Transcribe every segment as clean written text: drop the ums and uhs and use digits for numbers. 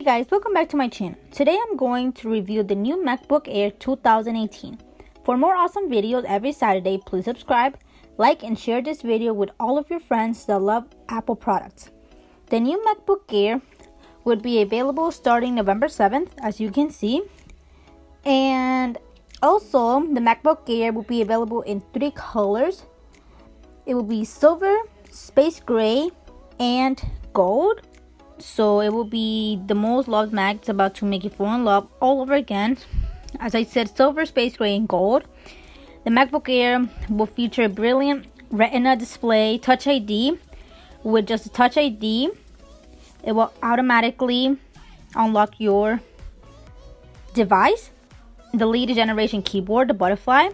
guys, welcome back to my channel. Today I'm going to review the new MacBook Air 2018. For more awesome videos every Saturday, please subscribe, like, and share this video with all of your friends that love Apple products. The new MacBook Air would be available starting November 7th, as you can see. And also, the MacBook Air will be available in 3 colors. It will be silver, space gray, and gold. So it will be the most loved Mac. It's about to make you fall in love all over again. As I said, silver, space gray, and gold. The MacBook Air will feature a brilliant Retina display, Touch ID. With just a Touch ID, it will automatically unlock your device. The latest generation keyboard, the Butterfly,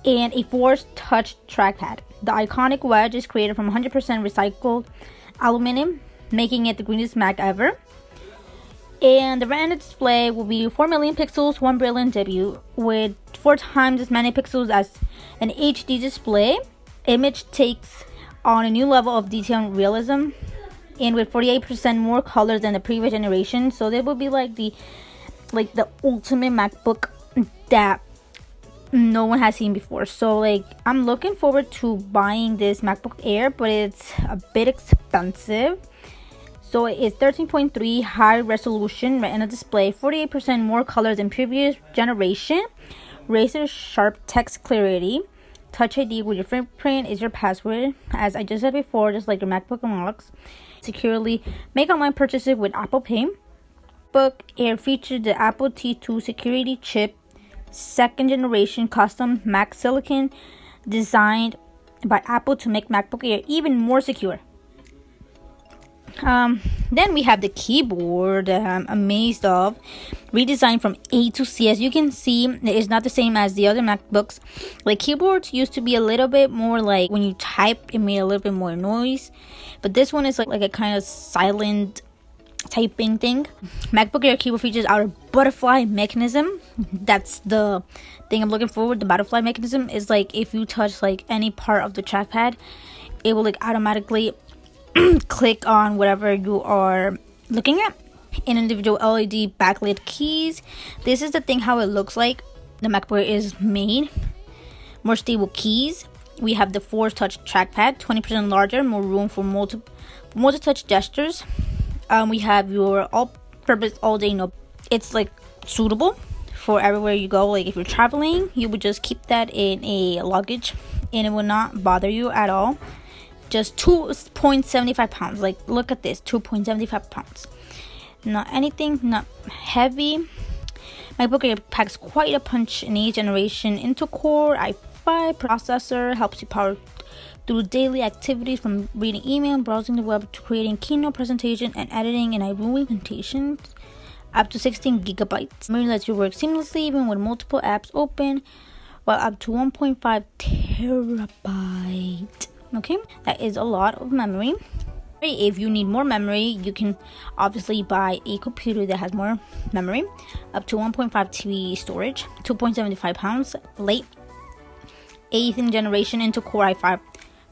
and a Force Touch trackpad. The iconic wedge is created from 100% recycled aluminum, making it the greenest Mac ever. And the Retina display will be 4 million pixels, 1 brilliant debut, with 4 times as many pixels as an HD display. Image takes on a new level of detail and realism, and with 48% more colors than the previous generation. So they will be like the ultimate MacBook that no one has seen before. So I'm looking forward to buying this MacBook Air, but it's a bit expensive. So it's 13.3 high resolution Retina display, 48% more colors than previous generation, razor sharp text clarity, Touch ID with your fingerprint is your password, as I just said before, just like your MacBook unlocks. Securely make online purchases with Apple Pay. MacBook Air featured the Apple T2 security chip, 2nd generation custom Mac silicon designed by Apple to make MacBook Air even more secure. Then we have the keyboard that I'm amazed of. Redesigned from A to C. As you can see, it is not the same as the other MacBooks. Keyboards used to be a little bit more when you type, it made a little bit more noise. But this one is like a kind of silent typing thing. MacBook Air keyboard features our butterfly mechanism. That's the thing I'm looking forward. The butterfly mechanism is if you touch any part of the trackpad, it will automatically click on whatever you are looking at. In individual LED backlit keys. This is the thing how it looks like. The MacBook Air is made. More stable keys. We have the Force Touch trackpad, 20% larger, more room for multi-touch gestures. We have your all-purpose all-day notebook. It's suitable for everywhere you go. If you're traveling, you would just keep that in a luggage and it will not bother you at all. Just 2.75 pounds. Look at this, 2.75 pounds. Not anything, not heavy. MacBook Air packs quite a punch in each generation. Intel Core i5 processor helps you power through daily activities, from reading email and browsing the web to creating keynote presentation and editing and iMovie presentations. Up to 16 gigabytes. Memory lets you work seamlessly even with multiple apps open, while up to 1.5 terabyte. Okay, that is a lot of memory. If you need more memory, you can obviously buy a computer that has more memory. Up to 1.5 TB storage, 2.75 pounds, late 8th generation Intel Core i5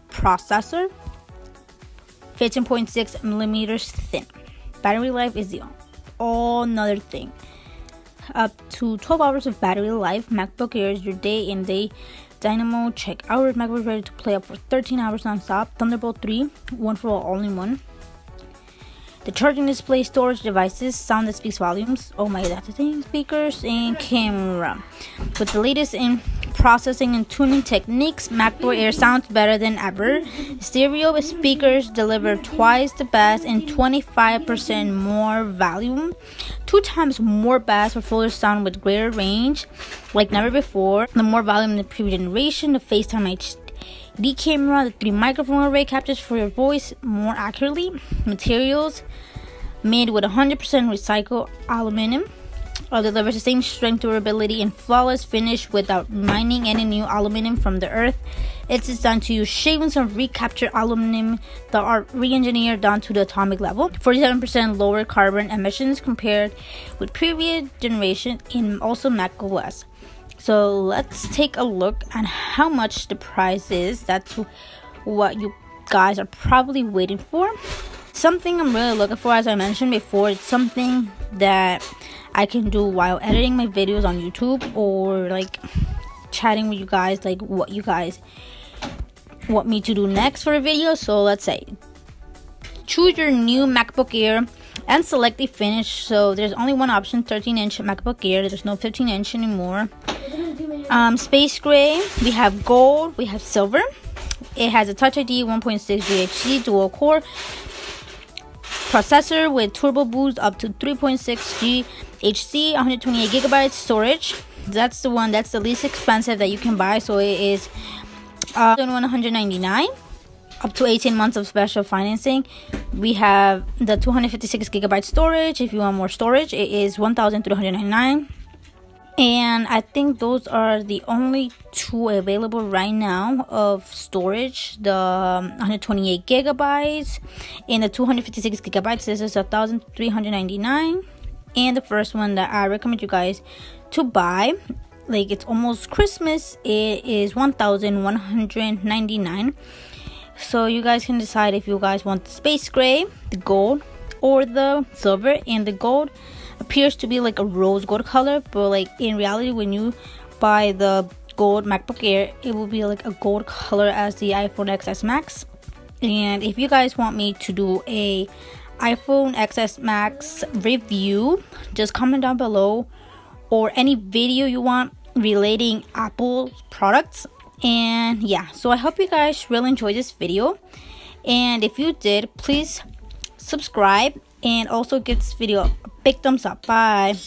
processor, 15.6 millimeters thin. Battery life is the another thing. Up to 12 hours of battery life. MacBook Air is your day and day dynamo. Check out MacBook ready to play up for 13 hours non-stop. Thunderbolt 3, one for all in one. The charging display, storage devices, sound that speaks volumes. Oh my god, that's the thing. Speakers and camera. With the latest in processing and tuning techniques, MacBook Air sounds better than ever. Stereo speakers deliver twice the bass and 25% more volume. 2 times more bass for fuller sound with greater range, like never before. The more volume in the previous generation. The FaceTime HD camera, the 3 microphone array captures for your voice more accurately. Materials made with 100% recycled aluminum. Delivers the same strength, durability, and flawless finish without mining any new aluminum from the earth. It's designed to use shavings of recaptured aluminum that are re-engineered down to the atomic level. 47% lower carbon emissions compared with previous generation, and also Mac OS. So let's take a look at how much the price is. That's what you guys are probably waiting for. something I'm really looking for. As I mentioned before, it's something that I can do while editing my videos on YouTube, or like chatting with you guys, like what you guys want me to do next for a video. So let's say choose your new MacBook Air and select the finish. So there's only one option, 13-inch MacBook Air. There's no 15-inch anymore. Space gray, we have gold, we have silver. It has a Touch ID 1.6 GHz dual core processor with turbo boost up to 3.6 GHz, 128 gigabytes storage. That's the one, that's the least expensive that you can buy. So it is $199, up to 18 months of special financing. We have the 256 gigabyte storage. If you want more storage, it is $1,399. And I think those are the only two available right now of storage. The 128 gigabytes and the 256 gigabytes. This is $1,399. And the first one that I recommend you guys to buy, like it's almost Christmas, it is $1,199. So you guys can decide if you guys want the space gray, the gold, or the silver. And the gold appears to be like a rose gold color, but like in reality, when you buy the gold MacBook Air, it will be like a gold color as the iPhone XS Max. And if you guys want me to do a iPhone XS Max review, just comment down below, or any video you want relating Apple products. And yeah, so I hope you guys really enjoyed this video, and if you did, please subscribe and also give this video a big thumbs up. Bye.